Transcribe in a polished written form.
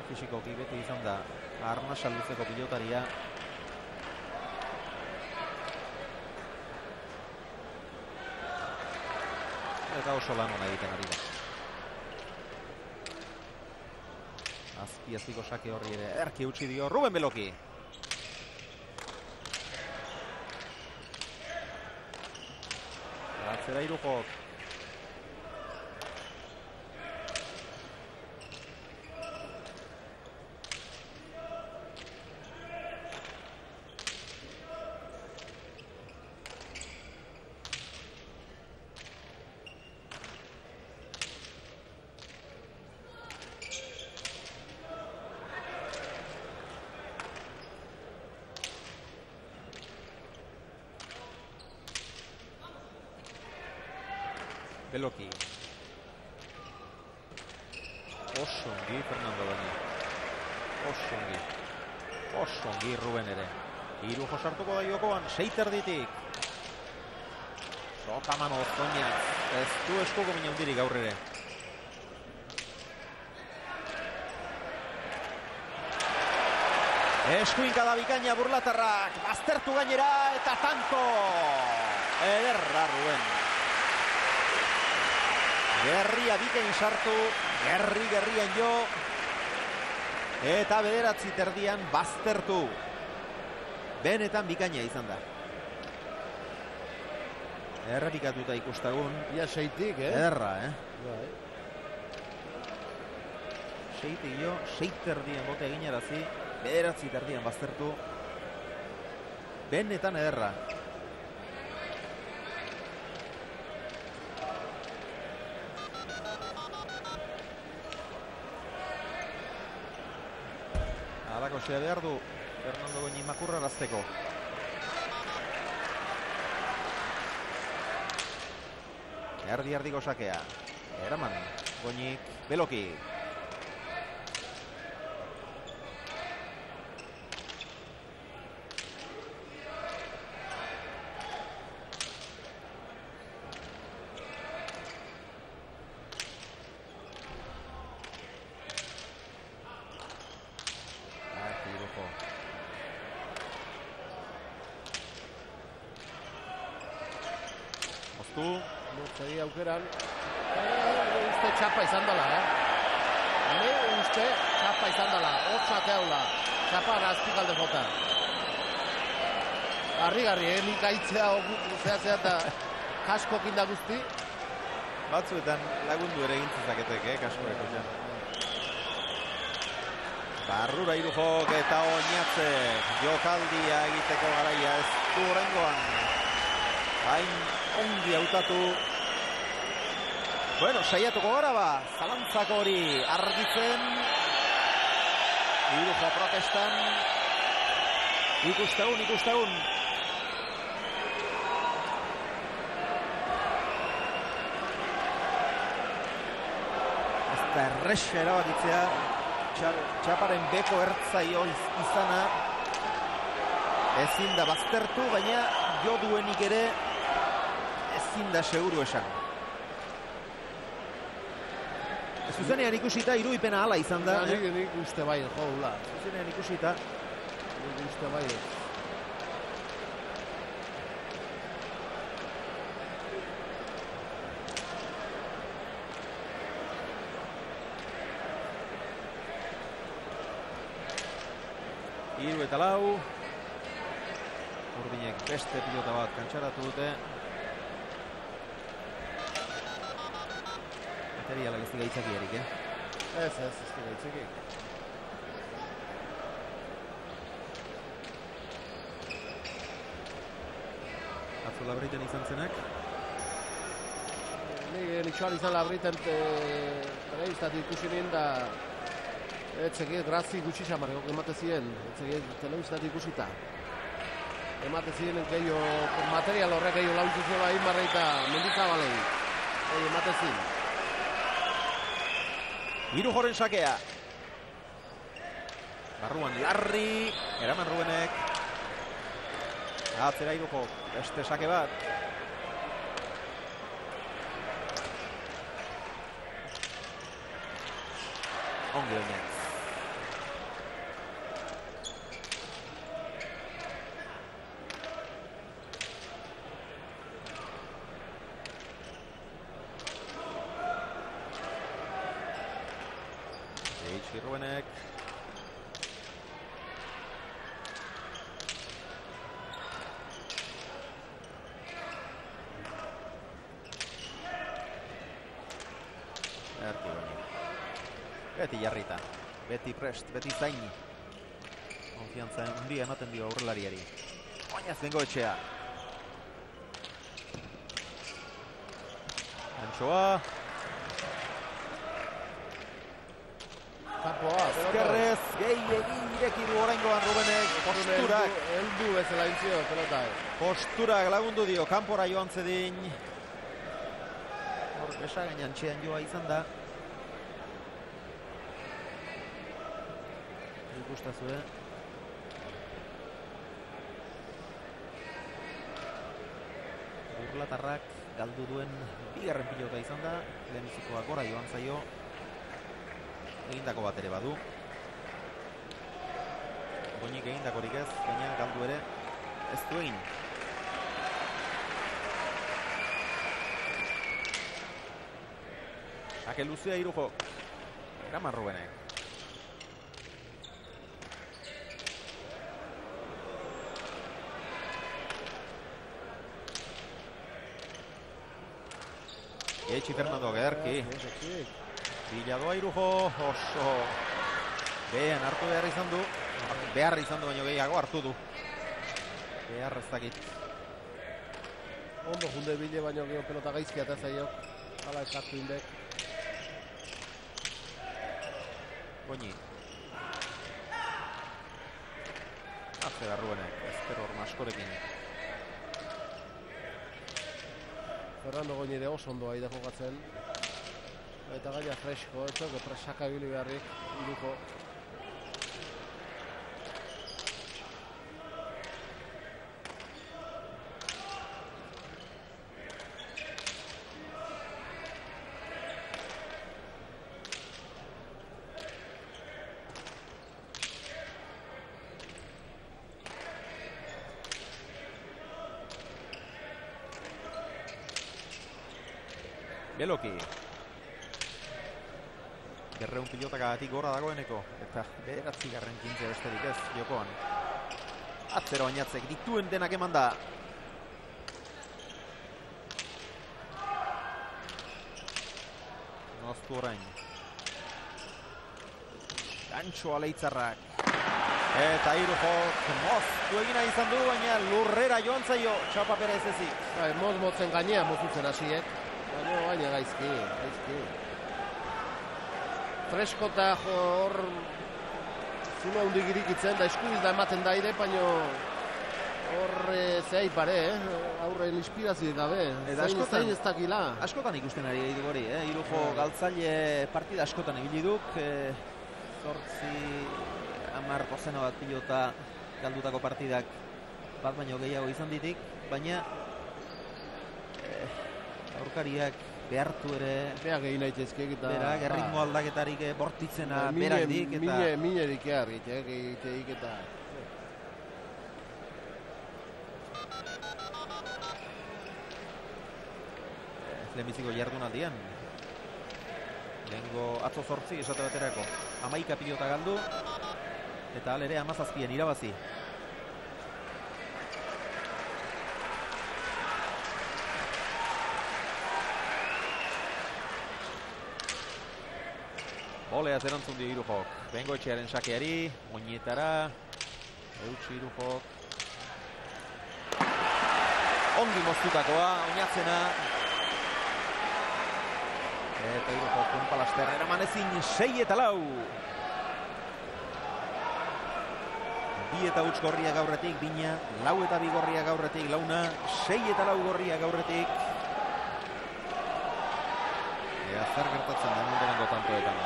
Fisikoki beti izan da arnasa luzeko pilotaria. Eta oso lan ona egiten ari da. Azpi-azpiko sake horri ere erki utzi dio Ruben Beloki. Atzera Irujok. Beloki. Oso ongi Fernando baina. Oso ongi Ruben ere. Irujo sartuko da jokoan, 6 erditik. Sokaman Ozoñak. Ez du eskuko mina hundirik gaur ere. Eskuinka da bikaina burlatarrak. Baztertu gainera eta tanto. Ederra Ruben. Gerria bikain sartu, gerrian jo, eta 9 terdian baztertu. Benetan bikaina izan da. Errepikatuta ikustagun. Ia 6tik, Ederra, Bai. 6tik jo, 6 terdian bote eginarazi, 9 terdian baztertu. Benetan ederra. Alako xea behar du Fernando Goñi makurra razteko. Erdi-erdiko sakea. Eraman Goñik, Beloki. Segi aukeran. Uste txapa izan dela, Uste txapa izan dela. Otxate haula. Txapa azpikalde jota. Garri, nik aitzea zehatzea eta kaskokin da guzti. Batzuetan lagundu ere gintzezaketek, kaskoeko ja. Barrura Irujok eta Oñatzek. Jokaldia egiteko garaia ez du oraingoan. Hain ongi hautatu. Bueno, saiatuko gara ba, zalantzako hori argitzen. Iruja protestan. Ikustagun. Ez da errexe erabakitzea. Txaparen beko ertzaio izana. Ezin da baztertu, baina jo duenik ere ezin da seguru esan. Zuzenean ikusita iruipena hala izan da. Nik uste bai, joula. Zuzenean ikusita. Nik uste bai. Hiru eta lau. Urdinek beste pilota bat kantxaratu dute. Materialak ez diga itzaki erik, Ez diga itzaki. Atzo Labriten izan zenak. Nik txuan izan Labriten telebiztatu ikusi nien da etxekiet grazi gutxi xamarreko emate ziren. Etxekiet telebiztatu ikusita. Emate ziren material horrek gehiago launtzen zuela Inbarra eta Mendizabalei. Emate ziren. Irujoren sakea. Barruan Larri, eraman Rubenek. Atzera Irujo, beste sake bat. Ongi Oñatz. Iritsi Rubenek. Erki Boni. Beti jarrita. Beti prest, beti zain. Konfiantza handia ematen dio aurrelariari. Oinaz Bengoetxea. Antxoa. Kampoa, Ezkerrez, gehiegi ireki du oraingoan Rubenek. Posturak. Eldu bezala intzio, pelota. Posturak lagundu dio, kanpora joan zedin. Hor, besagainan txean joa izan da. Ikustazue. Burlatarrak galdu duen bigarren pilota izan da. Lehenbizikoa gora joan zaio. Egindako bat ere badu. Goinik egindakorik ez, baina galdu ere ez du egin. Sake luzea Irujo. Eraman Rubenek. Etxi Fernando Gerki. Biladoa Irujo, oso behan hartu behar izan du. Behar izan du, baino gehiago hartu du. Behar ez dakit. Ondo junde bile baino geho pelota gaizkia eta zaio. Hala eskartu indek. Goñi. Atze da Rubenek, ezker hor maskorekin. Fernando Goñi de oso ondo aida jokatzen. Eta gaia fresko, etzok, presaka ibili beharrik, Irujo. Beloki. Berreun pilotagatik gora dagoeneko. Eta bederatzigarren 15 besterik ez, jokoan. Atzero bainatzek dituen denak eman da. Noztu orain. Antxoa Leitzarrak. Eta Irujok moztu egina izan du, baina lurrera joan zaio Txapa Perez ezik. Motzen gainean mozutzen hasiek. Baina gaizki. Fresko eta hor zulo hundik irikitzen da eskubiz da ematen da ere, baina hor zehai pare, aurren inspirazioik gabe. Zain ez dakila. Askotan ikusten ari egitu gori, Irujo galtzaile partida askotan ibili duk. 8-10 bat pilota galdutako partidak bat baino gehiago izan ditik, baina aurkariak behartu ere beak egin aitezkek eta berak erritmo aldaketarik bortitzena berak dik eta minerik egiteik eta lehenbiziko jardunaldian lehengo atzo 8 esate baterako 11 pilota galdu eta alere 17 irabazi. Boleaz erantzun dio Irujok. Bengoetxearen sakeari, oinetara. Eutsi Irujok. Ongi moztutakoa, oinatzena. Eta Irujok Punpalaster eraman ezin 6-4. 2-8 gorriak aurretik, Bina. 4-2 gorriak aurretik, Launa. 6-4 gorriak aurretik. Zer gertatzen da mundurango tantoetan.